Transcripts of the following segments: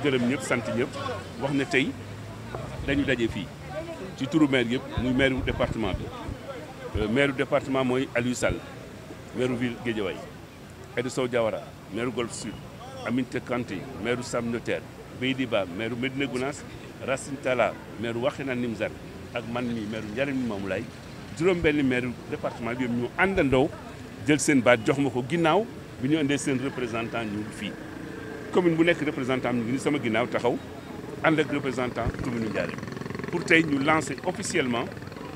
gërëm ñëpp sant ñëpp wax ne tey dañu daje fii ci turu maire yëpp muy maire du département bi maire du département mooy Aliou Sall maire ville Guédiawaye Aïda Sow Diawara maire Golf Sud Aminata Kanté maire Sam Notaire Beydi Ba maire Médina Gounass Racine Talla maire Wakhinane Nimzatt ak man mi maire Ndiarème Limamoulaye juróom-benn maire département bi ñu àndandoo jël seen baat jox ma ko ginnaaw bi ñu indee seen représentant ñu fii commune bu nekk représentant ñu ngi sama ginnaaw taxaw ànd ak représentant commune Ndiarème pour tey ñu lancer officiellement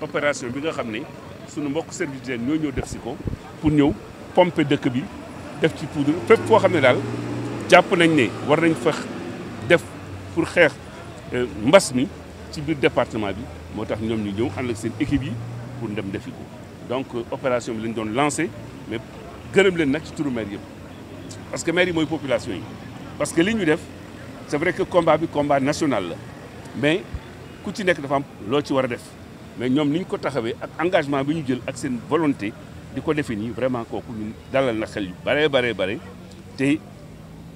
opération bi nga xam ne sunu mbokk service d'hygiène ñoo ñëw def si ko pour ñëw pomper dëkk bi def ci poudre fépp foo xam ne daal jàpp nañ ne war nañ fa def pour xeex mbas mi ci biir département bi moo tax ñoom ñu ñëw ànd ak seen équipe yi pour dem defi ko donc opération bi lañ doon lancé mais gërëm leen nag ci turu maire yëpp parce que maire yi mooy population yi parce que li ñu def c'est vrai que combat bi combat national la mais ku ci nekk dafa am loo ci war a def mais ñoom ni ñu ko taxawee ak engagement bi ñu jël ak seen volonté di ko defee nii vraiment kooku ñun dalal na xel yu bare te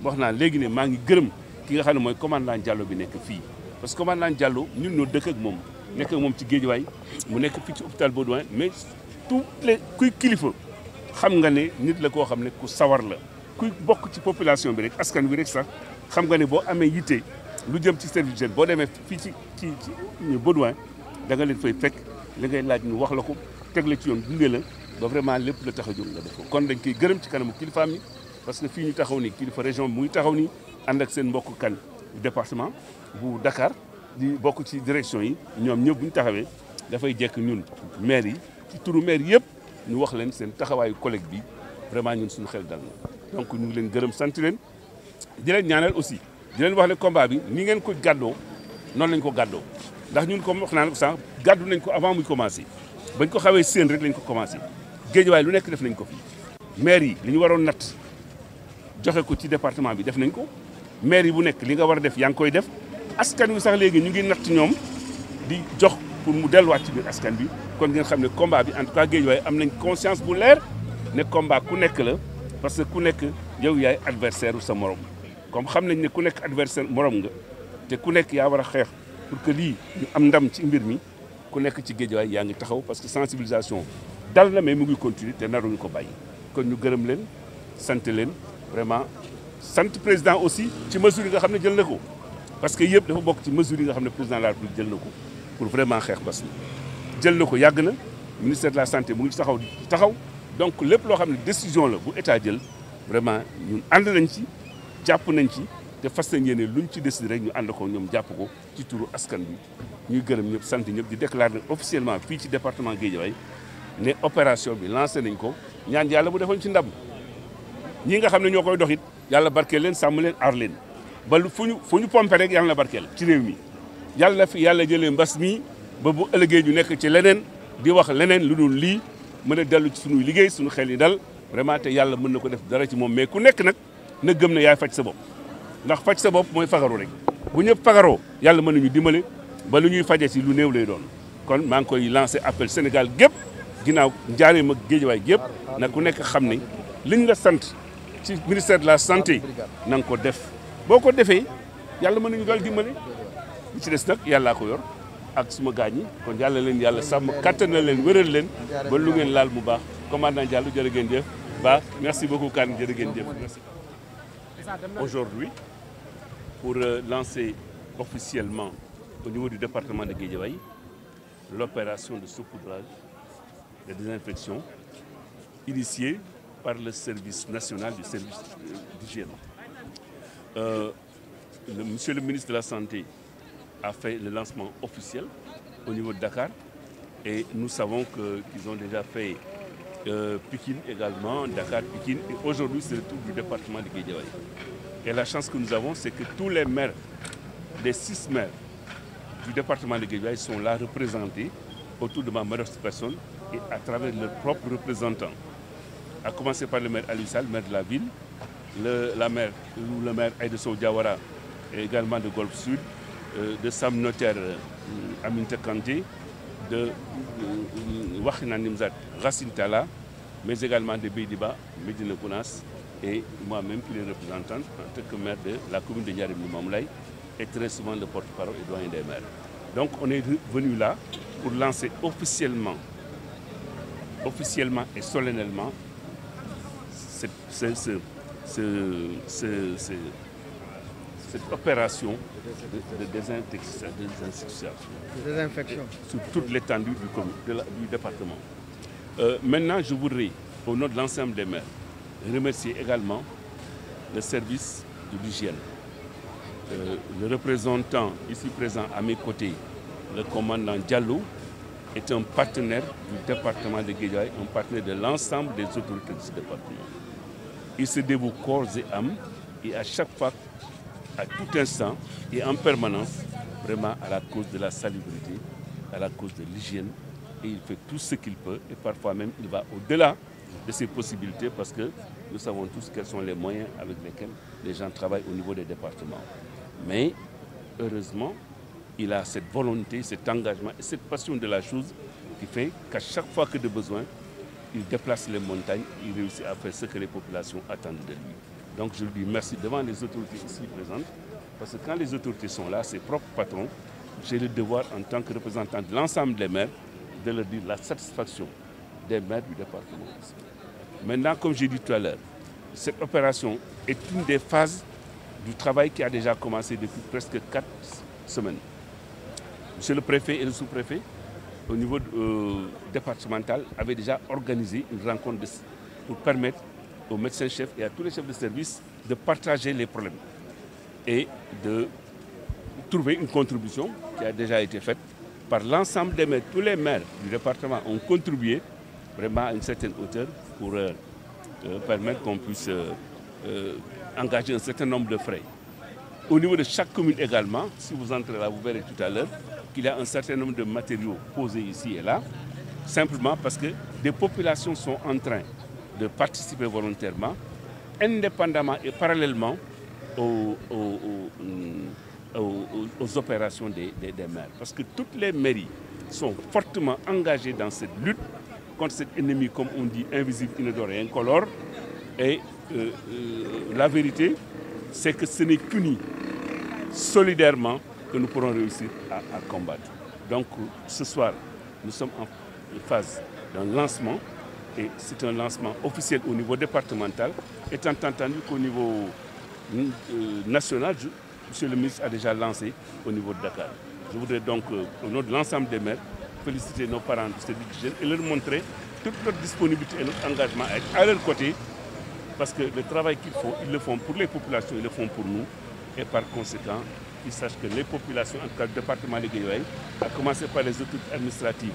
wax naa léegi ne maa ngi gërëm ki nga xam ne mooy commandant Diallo bi nekk fii parce que commandant Diallo ñun ñoo dëkk ak moom nekk ak moom ci Guédiawaye mu nekk fii ci hôpital Baudouin mais tous les kuy kilifa xam nga ne nit la koo xam ne ku sawar la kuy bokk ci population bi rek askan wi rek sax xam nga ne boo amee yitte lu jëm ci service d'hygiène boo demee fii ci Baudouin da nga leen fay fekk li ngay laaj ñu wax la ko teg la ci yoon gunge la ba vraiment lépp la tax a jóg nga def ko kon dañ koy gërëm ci kanamu kilifaam yi parce que fii ñu taxaw nii kilifa région bi muy taxaw nii ànd ak seen mbokk kan département bu Dakar di bokk ci direction yi ñoom ñëpp bu ñu taxawee dafay jekk ñun maire yi ci turu maire yëpp ñu wax leen seen taxawaayu collègue bi vraiment ñun suñu xel dal na donc ñu ngi leen gërëm sant leen di leen ñaanal aussi di leen wax ne combat bi ni ngeen ko gàddoo noonu lañ ko gàddoo ndax ñun comme wax naa ne sànq gàddu nañ ko avant muy commencé bañ ko xawee seen rek lañ ko commencé Guédiawaye lu nekk def nañ ko fi maire yi li ñu waroon natt joxe ko ci département bi def nañ ko maire yi bu nekk li nga war a def yaa ngi koy def askan wi sax léegi ñu ngi natt ñoom di jox pour mu delluwaat ci biir askan bi kon ngeen xam ne combat bi en tout cas Guédiawaye am nañ conscience bu leer ne combat ku nekk la parce que ku nekk yow yaay adversaire u sa morom comme xam nañ ne ku nekk adversaire morom nga te ku nekk yaa war a xeex pour que lii ñu am ndam ci mbir mi ku nekk ci Guédiawaye yaa ngi taxaw parce que sensibilisation dal na mais mu ngi continuer te naruñu ko bàyyi kon ñu gërëm leen sant leen vraiment sant président aussi ci mesures yi nga xam ne jël na ko parce que yëpp dafa bokk ci mesures yi nga xam ne président de la République jël na ko pour vraiment xeex mbas mi jël na ko yàgg na ministère de la santé mu ngi taxaw donc lépp loo xam ne décision la bu état jël vraiment ñun ànd nañ ci jàpp nañ ci te fas nañ yéene luñ ci décider rek ñu ànd ko ñoom jàpp ko ci turu askan bi ñuy gërëm ñëpp sant ñëpp di déclarer officiellement fii ci département Guédiawaye ne opération bi lancé nañ ko ñaan yàlla mu defoon ci ndam ñi nga xam ne ñoo koy dox it yàlla barkeel leen sàmm leen aar leen ba fu ñu pompé rek yàlla na barkeel ci réew mi yàlla fi yàlla jëlee mbas mi ba bu ëllëgee ñu nekk ci leneen di wax leneen lu dul lii mën a dellu ci suñuy liggéey suñu xel yi dal vraiment te yàlla mën na ko def dara ci moom mais ku nekk nag na gëm ne yaay faj sa bopp ndax faj sa bopp mooy fagaru rek bu ñëpp fagaroo yàlla mën nañu dimbale ba lu ñuy faje ci lu néew lay doon kon maa ngi koy lancé appel Sénégal gépp ginnaaw Njaaréem ak Guédiawaye gépp na ku nekk xam ne liñ la sant ci ministère de la santé na nga ko def boo ko defee yàlla mën nañu dool dimbale li ci des nag yàllaa ko yor ak suma gaañ yi kon yàlla leen yàlla sàmm kattan na leen wéral leen ba lu ngeen laal mu baax commandant Diallo jërë ngeen jëf ba merci beaucoup Kane jërë ngeen jëf merci. Aujourd'hui pour lancer officiellement au niveau du département de Guédiawaye l'opération de saupoudrage de désinfection initiée par le service national du service d'hygiène. Monsieur le ministre de la Santé a fait le lancement officiel au niveau de Dakar et nous savons qu'ils ont déjà fait Pikine également, Dakar, Pikine et aujourd'hui c'est le tour du département de Guédiawaye. Et la chance que nous avons, c'est que tous les maires, les 6 maires du département de Guédiawaye sont là représentés autour de ma modeste personne et à travers leurs propres représentants. À commencer par le maire Aliou Sall, maire de la ville, le maire Aïda Sow Diawara et également de Golf Sud, de Sam Notaire Aminata Kanté, de Wakhinane Nimzatt Racine Talla, mais également de Beydi Ba, Médina Gounass, et moi-même qui est représentant en tant que maire de la commune de Ndiarème Limamoulaye et très souvent le porte-parole et doyen des maires. Donc on est venu là pour lancer officiellement et solennellement cette opération de désinfection sur toute l'étendue du département. Maintenant, je voudrais, au nom de l'ensemble des maires, remercier également le service de l'hygiène. Le représentant ici présent à mes côtés, le commandant Diallo, est un partenaire du département de Guédiawaye, un partenaire de l'ensemble des autorités de ce département. Il se dévoue corps et âme et à chaque fois, à tout instant et en permanence, vraiment à la cause de la salubrité, à la cause de l'hygiène. Et il fait tout ce qu'il peut et parfois même il va au-delà de ses possibilités parce que nous savons tous quels sont les moyens avec lesquels les gens travaillent au niveau des départements. Mais heureusement, il a cette volonté, cet engagement et cette passion de la chose qui fait qu'à chaque fois que de besoin, il déplace les montagnes, il réussit à faire ce que les populations attendent de lui. Donc je lui dis merci devant les autorités ici présentes, parce que quand les autorités sont là, ses propres patrons, j'ai le devoir en tant que représentant de l'ensemble des maires de leur dire la satisfaction des maires du département. Maintenant, comme j'ai dit tout à l'heure, cette opération est une des phases du travail qui a déjà commencé depuis presque 4 semaines. Monsieur le préfet et le sous-préfet, au niveau départemental, avaient déjà organisé une rencontre pour permettre aux médecins-chefs et à tous les chefs de service de partager les problèmes et de trouver une contribution qui a déjà été faite par l'ensemble des maires. Tous les maires du département ont contribué vraiment à une certaine hauteur pour permettre qu'on puisse engager un certain nombre de frais. Au niveau de chaque commune également, si vous entrez là, vous verrez tout à l'heure qu'il y a un certain nombre de matériaux posés ici et là, simplement parce que des populations sont en train de participer volontairement, indépendamment et parallèlement aux opérations des maires. Parce que toutes les mairies sont fortement engagées dans cette lutte contre cet ennemi, comme on dit, invisible, inodore et incolore. Et la vérité, c'est que ce n'est qu'unis solidairement que nous pourrons réussir à combattre. Donc ce soir, nous sommes en phase d'un lancement et c'est un lancement officiel au niveau départemental, étant entendu qu'au niveau national, Monsieur le ministre a déjà lancé au niveau de Dakar. Je voudrais donc, au nom de l'ensemble des maires, féliciter nos parents de cette hygiène et leur montrer toute notre disponibilité et notre engagement à être à leur côté, parce que le travail qu'ils font, ils le font pour les populations, ils le font pour nous, et par conséquent, ils sachent que les populations, en tout cas le département de Guédiawaye, à commencer par les autorités administratives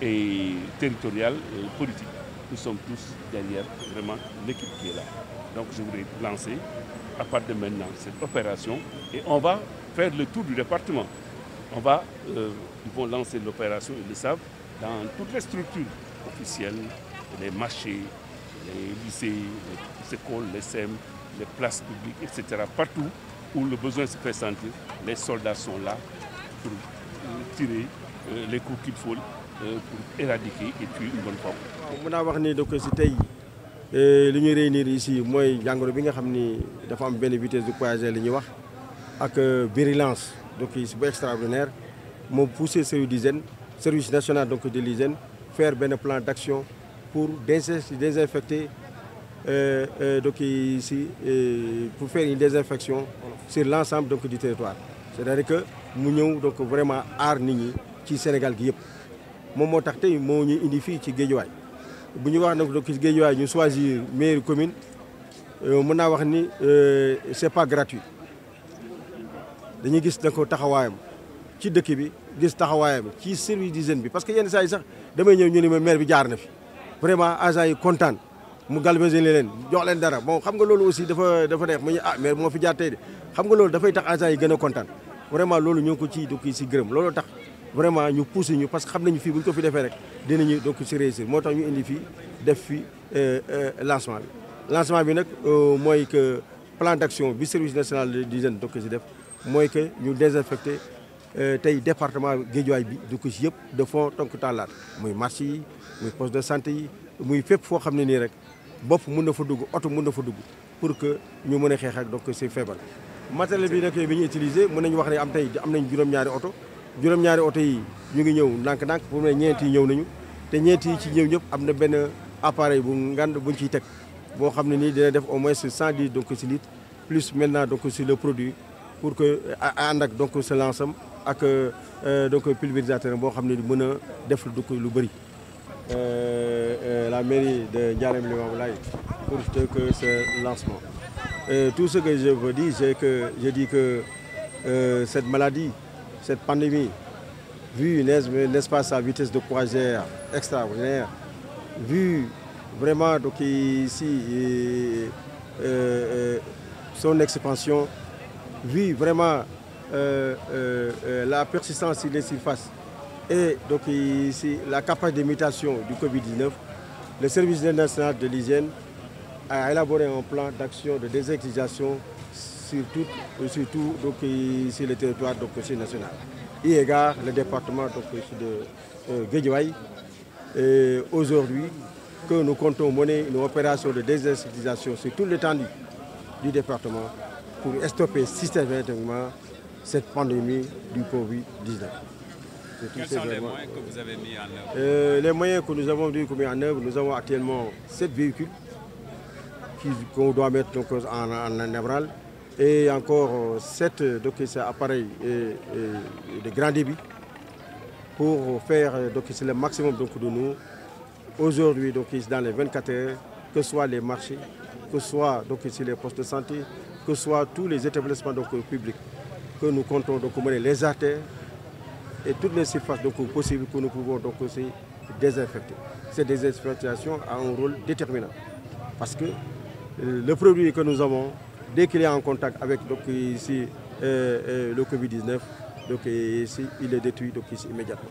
et territoriales et politiques, nous sommes tous derrière vraiment l'équipe qui est là. Donc je voudrais lancer à partir de maintenant cette opération et on va faire le tour du département. Ils vont lancer l'opération, ils le savent, dans toutes les structures officielles, les marchés, les lycées, les écoles, les SEM, les places publiques, etc. Partout où le besoin se fait sentir, les soldats sont là pour tirer les coups qu'il faut pour éradiquer et tuer une bonne fois. Mën naa wax ni donc si tey li ñuy réunir ici mooy jàngoro bi nga xam ni dafa am benn vitesse de croisière li ñuy wax ak virulence donc c'est bu extraordinaire moo poussé service national donc de l'hygiène faire benn plan d'action pour désinfecter donc ici pour faire une désinfection sur l'ensemble donc du territoire. C'est-à-dire que mu ñëw donc vraiment aar nit ñi ci Sénégal gi yëpp moom moo tax tey moo ñu indi fii ci Guédiawaye bu ñu wax nag donc ci Guédiawaye ñu choisir meilleure commune mën naa wax ni c'est pas gratuit dañuy gis da ko taxawaayam ci dëkk bi gis taxawaayam ci service d'hygiène bi parce que yenn saa yi sax damay ñëw ñu ne ma maire bi jaar na fi vraiment agent yi kontaan mu galvaniser leen jox leen dara bon xam nga loolu aussi dafa neex mu ñu maire moo fi jaar tey de xam nga loolu dafay tax agent yi gën a kontaan vraiment loolu ñoo ko ci donc si gërëm loolu tax vraiment ñu poussé ñu parce que xam nañu fii bu ñu ko fi defee rek dinañu donc si réussir moo tax ñu indi fii def fi lancement bi nag mooy que plan d'action bi service national d'hygiène donc si def mooy que ñu désinfecté tey département Guédiawaye bi du ko si yëpp de fond donc tàllaat muy marché yi muy poste de santé yi muy fépp foo xam ne nii rek bopp mën na fa dugg oto mën na fa dugg pour que ñu mën a xeex ak donc ces feebar. matériel bi nag bi ñu utilisé mën nañu wax ne am nañ juróom-ñaari oto juróom-ñaari oto yi ñu ngi ñëw ndànk-ndànk pour ne ñeent yi ñëw nañu te ñeent yi ci ñëw ñëpp am na benn appareil bu ngand buñ ciy teg boo xam ne nii dina def au moins 110 donc ci litres plus maintenant donc sur le produit pour que ànd ak donc ce lancem ak donc pulvérisateur boo xam ne mën a def donc lu bëri. La mairie de Ndiarème Limamoulaye pour que ce lancement. Tout ce que je veux dire, je dis que cette maladie, cette pandémie, vu n'est-ce pas sa vitesse de croisière extraordinaire, vu vraiment donc ici son expansion, vu vraiment la persistance sur les surfaces et donc ici la capacité de mutation du Covid-19, le service national de l'hygiène a élaboré un plan d'action de désintoxication sur tout donc sur le territoire donc national. Y égard le département donc de Guédiawaye aujourd'hui que nous comptons mener une opération de désintoxication sur toute l'étendue du département pour stopper systématiquement cette pandémie du Covid-19. Quels sont les moyens que vous avez mis en œuvre? Les moyens que nous avons mis en œuvre, nous avons actuellement 7 véhicules qu'on doit mettre donc en ébranle et encore 7 donc, appareils de grand débit pour faire donc, le maximum donc, de nous. Aujourd'hui, dans les 24 heures, que ce soit les marchés, que ce soit donc, les postes de santé, que ce soit tous les établissements donc, publics, que nous comptons donc, mener les artères et toutes les surfaces donc, possibles que nous pouvons donc, aussi désinfecter. Cette désinfectation a un rôle déterminant parce que le produit que nous avons, dès qu'il est en contact avec donc, ici, le Covid-19, donc, ici, il est détruit donc, ici, immédiatement.